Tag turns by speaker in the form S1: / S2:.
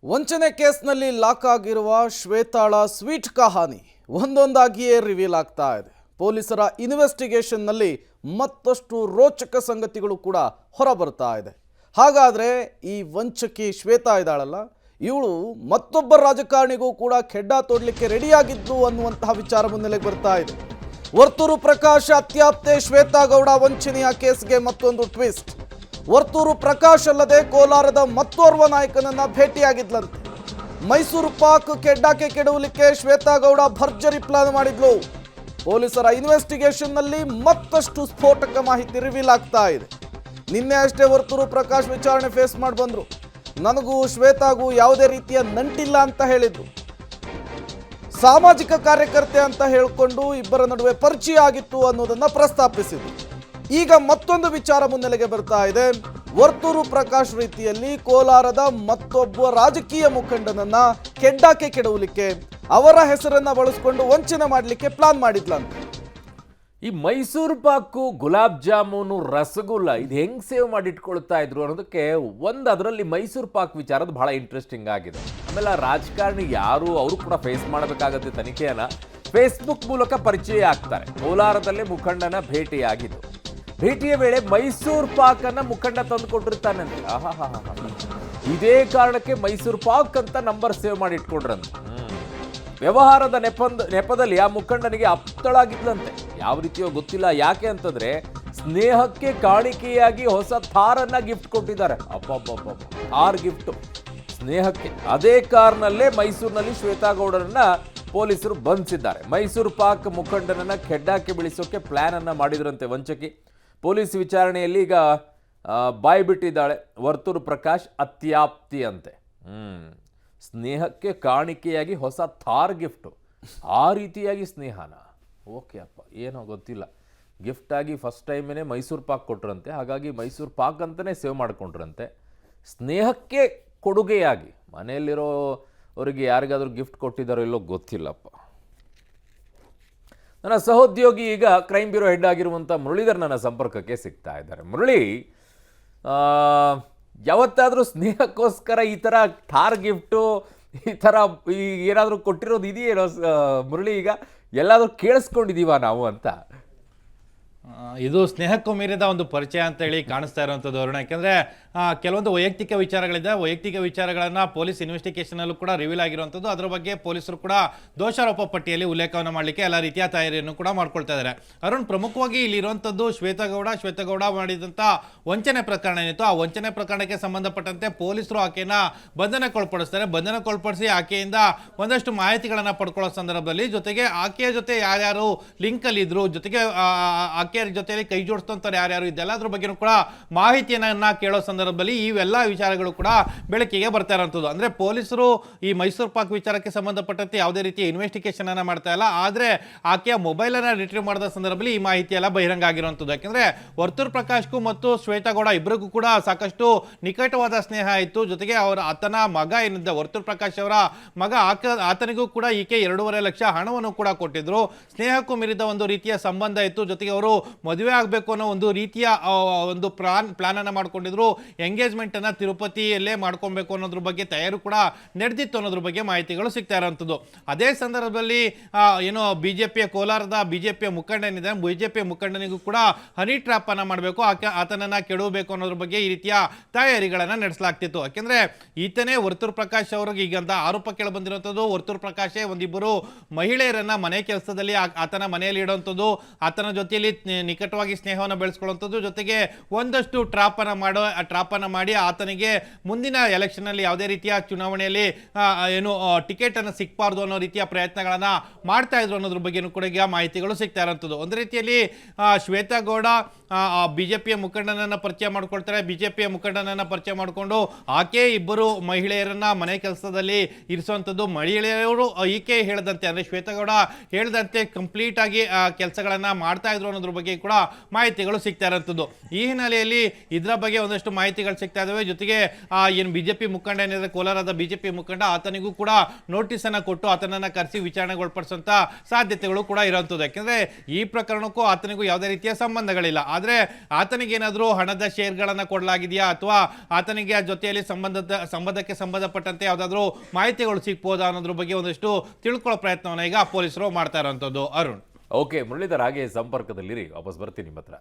S1: ವಂಚನೆ ಕೇಸ್ನಲ್ಲಿ ಲಾಕ್ ಆಗಿರುವ ಶ್ವೇತಾಳ ಸ್ವೀಟ್ ಕಹಾನಿ ಒಂದೊಂದಾಗಿಯೇ ರಿವೀಲ್ ಆಗ್ತಾ ಇದೆ. ಪೊಲೀಸರ ಇನ್ವೆಸ್ಟಿಗೇಷನ್ನಲ್ಲಿ ಮತ್ತಷ್ಟು ರೋಚಕ ಸಂಗತಿಗಳು ಕೂಡ ಹೊರಬರ್ತಾ ಇದೆ. ಹಾಗಾದರೆ ಈ ವಂಚಕಿ ಶ್ವೇತಾ ಇದ್ದಾಳಲ್ಲ, ಇವಳು ಮತ್ತೊಬ್ಬ ರಾಜಕಾರಣಿಗೂ ಕೂಡ ಖೆಡ್ಡ ತೋಡಲಿಕ್ಕೆ ರೆಡಿಯಾಗಿದ್ದು ಅನ್ನುವಂತಹ ವಿಚಾರ ಮುನ್ನೆಲೆಗೆ ಬರ್ತಾ ಇದೆ. ವರ್ತೂರು ಪ್ರಕಾಶ್ ಅತ್ಯಾಪ್ತೆ ಶ್ವೇತಾ ಗೌಡ ವಂಚನೆಯ ಕೇಸ್ಗೆ ಮತ್ತೊಂದು ಟ್ವಿಸ್ಟ್. ವರ್ತೂರು ಪ್ರಕಾಶ್ ಅಲ್ಲದೆ ಕೋಲಾರದ ಮತ್ತೋರ್ವ ನಾಯಕನನ್ನ ಭೇಟಿಯಾಗಿದ್ಲಂತೆ. ಮೈಸೂರು ಪಾಕ್ ಖೆಡ್ಡಾಕ್ಕೆ ಕೆಡವಲಿಕ್ಕೆ ಶ್ವೇತಾ ಗೌಡ ಭರ್ಜರಿ ಪ್ಲಾನ್ ಮಾಡಿದ್ಲು. ಪೊಲೀಸರ ಇನ್ವೆಸ್ಟಿಗೇಷನ್ನಲ್ಲಿ ಮತ್ತಷ್ಟು ಸ್ಫೋಟಕ ಮಾಹಿತಿ ರಿವೀಲ್ ಆಗ್ತಾ ಇದೆ. ನಿನ್ನೆ ಅಷ್ಟೇ ವರ್ತೂರು ಪ್ರಕಾಶ್ ವಿಚಾರಣೆ ಫೇಸ್ ಮಾಡಿ ಬಂದ್ರು. ನನಗೂ ಶ್ವೇತಾಗೂ ಯಾವುದೇ ರೀತಿಯ ನಂಟಿಲ್ಲ ಅಂತ ಹೇಳಿದ್ರು. ಸಾಮಾಜಿಕ ಕಾರ್ಯಕರ್ತೆ ಅಂತ ಹೇಳಿಕೊಂಡು ಇಬ್ಬರ ನಡುವೆ ಪರಿಚಯ ಆಗಿತ್ತು ಅನ್ನೋದನ್ನ ಪ್ರಸ್ತಾಪಿಸಿದ್ರು. ಈಗ ಮತ್ತೊಂದು ವಿಚಾರ ಮುನ್ನೆಲೆಗೆ ಬರ್ತಾ ಇದೆ. ವರ್ತೂರು ಪ್ರಕಾಶ್ ರೀತಿಯಲ್ಲಿ ಕೋಲಾರದ ಮತ್ತೊಬ್ಬ ರಾಜಕೀಯ ಮುಖಂಡನನ್ನ ಖೆಡ್ಡಾಕ್ಕೆ ಕೆಡವಲಿಕ್ಕೆ ಅವರ ಹೆಸರನ್ನ ಬಳಸಿಕೊಂಡು ವಂಚನೆ ಮಾಡಲಿಕ್ಕೆ ಪ್ಲಾನ್ ಮಾಡಿದ್ಲಂತೆ.
S2: ಈ ಮೈಸೂರು ಪಾಕು, ಗುಲಾಬ್ ಜಾಮೂನು, ರಸಗುಲ್ಲ ಇದು ಹೆಂಗ್ ಸೇವ್ ಮಾಡಿ ಇಟ್ಕೊಳ್ತಾ ಇದ್ರು ಅನ್ನೋದಕ್ಕೆ ಅದರಲ್ಲಿ ಮೈಸೂರು ಪಾಕ್ ವಿಚಾರದ ಬಹಳ ಇಂಟ್ರೆಸ್ಟಿಂಗ್ ಆಗಿದೆ. ಆಮೇಲೆ ಆ ರಾಜಕಾರಣಿ ಯಾರು ಅವರು ಕೂಡ ಫೇಸ್ ಮಾಡಬೇಕಾಗತ್ತೆ ತನಿಖೆಯನ್ನ. ಫೇಸ್ಬುಕ್ ಮೂಲಕ ಪರಿಚಯ ಆಗ್ತಾರೆ. ಕೋಲಾರದಲ್ಲೇ ಮುಖಂಡನ ಭೇಟಿಯಾಗಿದ್ದು. ಭೇಟಿಯ ವೇಳೆ ಮೈಸೂರು ಪಾಕ್ ಅನ್ನ ಮುಖಂಡ ತಂದು ಕೊಟ್ಟಿರ್ತಾನಂತೆ. ಇದೇ ಕಾರಣಕ್ಕೆ ಮೈಸೂರು ಪಾಕ್ ಅಂತ ನಂಬರ್ ಸೇವ್ ಮಾಡಿ ಇಟ್ಕೊಂಡ್ರಂತೆ. ವ್ಯವಹಾರದ ನೆಪದಲ್ಲಿ ಆ ಮುಖಂಡನಿಗೆ ಅಪ್ತಳಾಗಿದ್ಲಂತೆ. ಯಾವ ರೀತಿಯೋ ಗೊತ್ತಿಲ್ಲ. ಯಾಕೆ ಅಂತಂದ್ರೆ ಸ್ನೇಹಕ್ಕೆ ಕಾಣಿಕೆಯಾಗಿ ಹೊಸ ಥಾರನ್ನ ಗಿಫ್ಟ್ ಕೊಟ್ಟಿದ್ದಾರೆ. ಅಪ್ಪಬ್ಬಬ್ಬ, ಥಾರ್ ಗಿಫ್ಟ್ ಸ್ನೇಹಕ್ಕೆ. ಅದೇ ಕಾರ್ನಲ್ಲೇ ಮೈಸೂರಿನಲ್ಲಿ ಶ್ವೇತಾ ಗೌಡರನ್ನ ಪೊಲೀಸರು ಬಂಧಿಸಿದ್ದಾರೆ. ಮೈಸೂರು ಪಾಕ್ ಮುಖಂಡನನ್ನ ಖೆಡ್ಡಾಕ್ಕೆ ಬೀಳಿಸೋಕೆ ಪ್ಲಾನ್ ಅನ್ನ ಮಾಡಿದ್ರಂತೆ ವಂಚಕಿ. ಪೊಲೀಸ್ ವಿಚಾರಣೆಯಲ್ಲಿ ಈಗ ಬಾಯಿ ಬಿಟ್ಟಿದ್ದಾಳೆ. ವರ್ತೂರು ಪ್ರಕಾಶ್ ಅತ್ಯಾಪ್ತಿ ಅಂತೆ. ಸ್ನೇಹಕ್ಕೆ ಕಾಣಿಕೆಯಾಗಿ ಹೊಸ ಥಾರ್ ಗಿಫ್ಟು. ಆ ರೀತಿಯಾಗಿ ಸ್ನೇಹನ ಓಕೆ ಅಪ್ಪ, ಏನೋ ಗೊತ್ತಿಲ್ಲ. ಗಿಫ್ಟ್ ಆಗಿ ಫಸ್ಟ್ ಟೈಮೇನೆ ಮೈಸೂರು ಪಾಕ್ ಕೊಟ್ರಂತೆ. ಹಾಗಾಗಿ ಮೈಸೂರು ಪಾಕ್ ಅಂತಲೇ ಸೇವ್ ಮಾಡಿಕೊಂಡ್ರಂತೆ. ಸ್ನೇಹಕ್ಕೆ ಕೊಡುಗೆಯಾಗಿ ಮನೆಯಲ್ಲಿರೋರಿಗೆ ಯಾರಿಗಾದ್ರೂ ಗಿಫ್ಟ್ ಕೊಟ್ಟಿದ್ದಾರೋ ಇಲ್ಲೋ ಗೊತ್ತಿಲ್ಲಪ್ಪ. ನನ್ನ ಸಹೋದ್ಯೋಗಿ ಈಗ ಕ್ರೈಮ್ ಬ್ಯೂರೋ ಹೆಡ್ ಆಗಿರುವಂಥ ಮುರಳೀಧರ್ ನನ್ನ ಸಂಪರ್ಕಕ್ಕೆ ಸಿಗ್ತಾ ಇದ್ದಾರೆ. ಮುರಳಿ, ಯಾವತ್ತಾದರೂ ಸ್ನೇಹಕ್ಕೋಸ್ಕರ ಈ ಥರ ಥಾರ್ ಗಿಫ್ಟು ಈ ಥರ ಏನಾದರೂ ಕೊಟ್ಟಿರೋದು ಇದೆಯೇನೋ ಮುರಳಿ? ಈಗ ಎಲ್ಲಾದರೂ ಕೇಳಿಸ್ಕೊಂಡಿದ್ದೀವ ನಾವು ಅಂತ?
S3: ಇದು ಸ್ನೇಹಕ್ಕೂ ಮೀರಿದ ಒಂದು ಪರಿಚಯ ಅಂತೇಳಿ ಕಾಣಿಸ್ತಾ ಇರುವಂಥದ್ದು ಅರುಣ. ಯಾಕೆಂದರೆ ಕೆಲವೊಂದು ವೈಯಕ್ತಿಕ ವಿಚಾರಗಳಿದೆ. ವೈಯಕ್ತಿಕ ವಿಚಾರಗಳನ್ನು ಪೊಲೀಸ್ ಇನ್ವೆಸ್ಟಿಗೇಷನಲ್ಲೂ ಕೂಡ ರಿವೀಲ್ ಆಗಿರುವಂಥದ್ದು. ಅದರ ಬಗ್ಗೆ ಪೊಲೀಸರು ಕೂಡ ದೋಷಾರೋಪ ಪಟ್ಟಿಯಲ್ಲಿ ಉಲ್ಲೇಖವನ್ನು ಮಾಡಲಿಕ್ಕೆ ಎಲ್ಲ ರೀತಿಯ ತಯಾರಿಯನ್ನು ಕೂಡ ಮಾಡ್ಕೊಳ್ತಾ ಇದ್ದಾರೆ. ಅರುಣ್, ಪ್ರಮುಖವಾಗಿ ಇಲ್ಲಿರುವಂಥದ್ದು ಶ್ವೇತಾ ಗೌಡ ಮಾಡಿದಂಥ ವಂಚನೆ ಪ್ರಕರಣ ಏನಿತ್ತು, ಆ ವಂಚನೆ ಪ್ರಕರಣಕ್ಕೆ ಸಂಬಂಧಪಟ್ಟಂತೆ ಪೊಲೀಸರು ಆಕೆಯನ್ನು ಬಂಧನಕ್ಕೊಳಪಡಿಸ್ತಾರೆ. ಬಂಧನಕ್ಕೊಳಪಡಿಸಿ ಆಕೆಯಿಂದ ಒಂದಷ್ಟು ಮಾಹಿತಿಗಳನ್ನು ಪಡ್ಕೊಳ್ಳೋ ಸಂದರ್ಭದಲ್ಲಿ ಜೊತೆಗೆ ಆಕೆಯ ಜೊತೆ ಯಾರ್ಯಾರು ಲಿಂಕಲ್ಲಿ ಇದ್ರು, ಜೊತೆಗೆ ಆಕೆಯ ಜೊತೆಯಲ್ಲಿ ಕೈ ಜೋಡಿಸ್ತಂತಾರೆ ಯಾರ್ಯಾರು ಇದೆಲ್ಲ ಅದ್ರ ಬಗ್ಗೆ ಕೂಡ ಮಾಹಿತಿಯನ್ನ ಕೇಳೋ ಸಂದರ್ಭದಲ್ಲಿ ಇವೆಲ್ಲ ವಿಚಾರಗಳು ಕೂಡ ಬೆಳಕಿಗೆ ಬರ್ತಾ ಇರೋಂಥದ್ದು. ಅಂದ್ರೆ ಪೊಲೀಸರು ಈ ಮೈಸೂರು ಪಾಕ್ ವಿಚಾರಕ್ಕೆ ಸಂಬಂಧಪಟ್ಟಂತೆ ಯಾವುದೇ ರೀತಿಯ ಇನ್ವೆಸ್ಟಿಗೇಷನ್ ಅನ್ನ ಮಾಡ್ತಾ ಇಲ್ಲ. ಆದ್ರೆ ಆಕೆಯ ಮೊಬೈಲ್ ಅನ್ನ ರಿಟ್ರೀವ್ ಮಾಡಿದ ಸಂದರ್ಭದಲ್ಲಿ ಈ ಮಾಹಿತಿ ಎಲ್ಲ ಬಹಿರಂಗ ಆಗಿರುವಂಥದ್ದು. ಯಾಕಂದ್ರೆ ವರ್ತೂರು ಪ್ರಕಾಶ್ಗೂ ಮತ್ತು ಶ್ವೇತಾ ಗೌಡ ಇಬ್ಬರಿಗೂ ಕೂಡ ಸಾಕಷ್ಟು ನಿಕಟವಾದ ಸ್ನೇಹ ಇತ್ತು. ಜೊತೆಗೆ ಆತನ ಮಗ ಏನಿದ್ದ ವರ್ತೂರು ಪ್ರಕಾಶ್ ಅವರ ಮಗ ಆತನಿಗೂ ಕೂಡ ಈಕೆ 2.5 ಲಕ್ಷ ಹಣವನ್ನು ಕೂಡ ಕೊಟ್ಟಿದ್ರು. ಸ್ನೇಹಕ್ಕೂ ಮೀರಿದ ಒಂದು ರೀತಿಯ ಸಂಬಂಧ ಇತ್ತು. ಜೊತೆಗೆ ಅವರು ಮದುವೆ ಆಗಬೇಕು ಅನ್ನೋ ಒಂದು ರೀತಿಯ ಒಂದು ಪ್ಲಾನ್ ಅನ್ನ ಮಾಡ್ಕೊಂಡಿದ್ರು. ಎಂಗೇಜ್ಮೆಂಟ್ ಅನ್ನ ತಿರುಪತಿಯಲ್ಲೇ ಮಾಡ್ಕೊಬೇಕು ಅನ್ನೋದ್ರ ಬಗ್ಗೆ ತಯಾರು ಕೂಡ ನಡೆದಿತ್ತು ಅನ್ನೋದ್ರ ಬಗ್ಗೆ ಮಾಹಿತಿಗಳು ಸಿಗ್ತಾ ಇರೋಂಥದ್ದು. ಅದೇ ಸಂದರ್ಭದಲ್ಲಿ ಏನೋ ಬಿಜೆಪಿಯ ಕೋಲಾರದ ಬಿಜೆಪಿಯ ಮುಖಂಡ ಏನಿದೆ, ಬಿಜೆಪಿಯ ಮುಖಂಡನಿಗೂ ಕೂಡ ಹನಿ ಟ್ರಾಪ್ ಅನ್ನ ಮಾಡಬೇಕು, ಆತನನ್ನ ಕೆಡವಬೇಕು ಅನ್ನೋದ್ರ ಬಗ್ಗೆ ಈ ರೀತಿಯ ತಯಾರಿಗಳನ್ನ ನಡೆಸಲಾಗ್ತಿತ್ತು. ಯಾಕೆಂದ್ರೆ ಈತನೇ ವರ್ತೂರು ಪ್ರಕಾಶ್ ಅವ್ರಿಗೆ ಈಗಂತ ಆರೋಪ ಕೇಳಿ ಬಂದಿರುವಂಥದ್ದು. ವರ್ತೂರು ಪ್ರಕಾಶೇ ಒಂದಿಬ್ಬರು ಮಹಿಳೆಯರನ್ನ ಮನೆ ಕೆಲಸದಲ್ಲಿ ಆತನ ಮನೆಯಲ್ಲಿ ಇಡುವಂಥದ್ದು, ಆತನ ಜೊತೆಯಲ್ಲಿ ನಿಕಟವಾಗಿ ಸ್ನೇಹವನ್ನು ಬೆಳೆಸ್ಕೊಳ್ಳುವಂಥದ್ದು, ಜೊತೆಗೆ ಒಂದಷ್ಟು ಟ್ರಾಪ್ ಅನ್ನ ಮಾಡಿ ಆತನಿಗೆ ಮುಂದಿನ ಎಲೆಕ್ಷನ್ ಅಲ್ಲಿ ಯಾವುದೇ ರೀತಿಯ ಚುನಾವಣೆಯಲ್ಲಿ ಏನು ಟಿಕೆಟ್ ಅನ್ನು ಸಿಕ್ಬಾರ್ದು ಅನ್ನೋ ರೀತಿಯ ಪ್ರಯತ್ನಗಳನ್ನ ಮಾಡ್ತಾ ಇದ್ರು ಅನ್ನೋದ್ರ ಬಗ್ಗೆ ಕೂಡ ಈಗ ಮಾಹಿತಿಗಳು ಸಿಗ್ತಾ ಇರುವಂಥದ್ದು. ಒಂದು ರೀತಿಯಲ್ಲಿ ಶ್ವೇತಾ ಗೌಡ ಬಿಜೆಪಿಯ ಮುಖಂಡನನ್ನ ಪರಿಚಯ ಮಾಡ್ಕೊಳ್ತಾರೆ. ಬಿಜೆಪಿಯ ಮುಖಂಡನನ್ನ ಪರಿಚಯ ಮಾಡಿಕೊಂಡು ಆಕೆ ಇಬ್ಬರು ಮಹಿಳೆಯರನ್ನ ಮನೆ ಕೆಲಸದಲ್ಲಿ ಇರಿಸುವಂಥದ್ದು. ಮಹಿಳೆಯರು ಈಕೆ ಹೇಳಿದಂತೆ ಅಂದ್ರೆ ಶ್ವೇತಾ ಗೌಡ ಹೇಳಿದಂತೆ ಕಂಪ್ಲೀಟ್ ಆಗಿ ಕೆಲಸಗಳನ್ನ ಮಾಡ್ತಾ ಇದ್ರು ಅನ್ನೋದ್ರ ಬಗ್ಗೆ ಕೂಡ ಮಾಹಿತಿಗಳು ಸಿಗ್ತಾ ಇರೋಂಥದ್ದು. ಈ ಹಿನ್ನೆಲೆಯಲ್ಲಿ ಇದರ ಬಗ್ಗೆ ಒಂದಷ್ಟು ಮಾಹಿತಿಗಳು ಸಿಗ್ತಾ ಇದಾವೆ. ಜೊತೆಗೆ ಏನು ಬಿಜೆಪಿ ಮುಖಂಡ ಏನಿದೆ, ಕೋಲಾರದ ಬಿಜೆಪಿ ಮುಖಂಡ, ಆತನಿಗೂ ಕೂಡ ನೋಟಿಸ್ ಅನ್ನ ಕೊಟ್ಟು ಆತನನ್ನ ಕರೆಸಿ ವಿಚಾರಣೆಗೊಳಪಡಿಸುವಂತ ಸಾಧ್ಯತೆಗಳು ಕೂಡ ಇರುವಂಥದ್ದು. ಯಾಕೆಂದ್ರೆ ಈ ಪ್ರಕರಣಕ್ಕೂ ಆತನಿಗೂ ಯಾವುದೇ ರೀತಿಯ ಸಂಬಂಧಗಳಿಲ್ಲ. ಆದ್ರೆ ಆತನಿಗೆ ಏನಾದರೂ ಹಣದ ಶೇರ್ಗಳನ್ನ ಕೊಡಲಾಗಿದೆಯಾ ಅಥವಾ ಆತನಿಗೆ ಆ ಜೊತೆಯಲ್ಲಿ ಸಂಬಂಧಕ್ಕೆ ಸಂಬಂಧಪಟ್ಟಂತೆ ಯಾವುದಾದ್ರೂ ಮಾಹಿತಿಗಳು ಸಿಗ್ಬೋದಾ ಅನ್ನೋದ್ರ ಬಗ್ಗೆ ಒಂದಷ್ಟು ತಿಳ್ಕೊಳ್ಳೋ ಪ್ರಯತ್ನವನ್ನ ಈಗ ಪೊಲೀಸರು ಮಾಡ್ತಾ ಇರುವಂತದ್ದು. ಅರುಣ್,
S2: ಓಕೆ ಮುರಳೀಧರ್, ಹಾಗೆ ಸಂಪರ್ಕದಲ್ಲಿರಿ, ವಾಪಸ್ ಬರ್ತೀನಿ ನಿಮ್ಮ ಹತ್ರ.